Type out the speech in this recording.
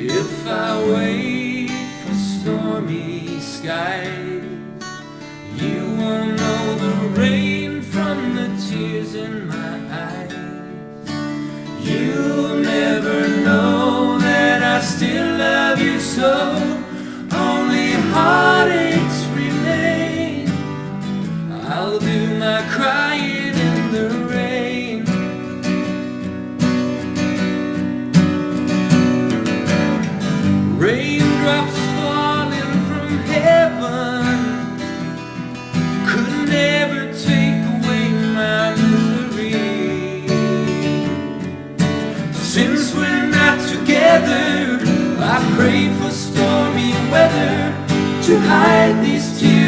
If I wait for stormy skies, you won't know the rain from the tears in my eyes. You'll never know that I still love you so. Only heartaches remain. I'll do my crying in the rain. Raindrops falling from heaven could never take away my misery. Since we're not together, I pray for stormy weather to hide these tears.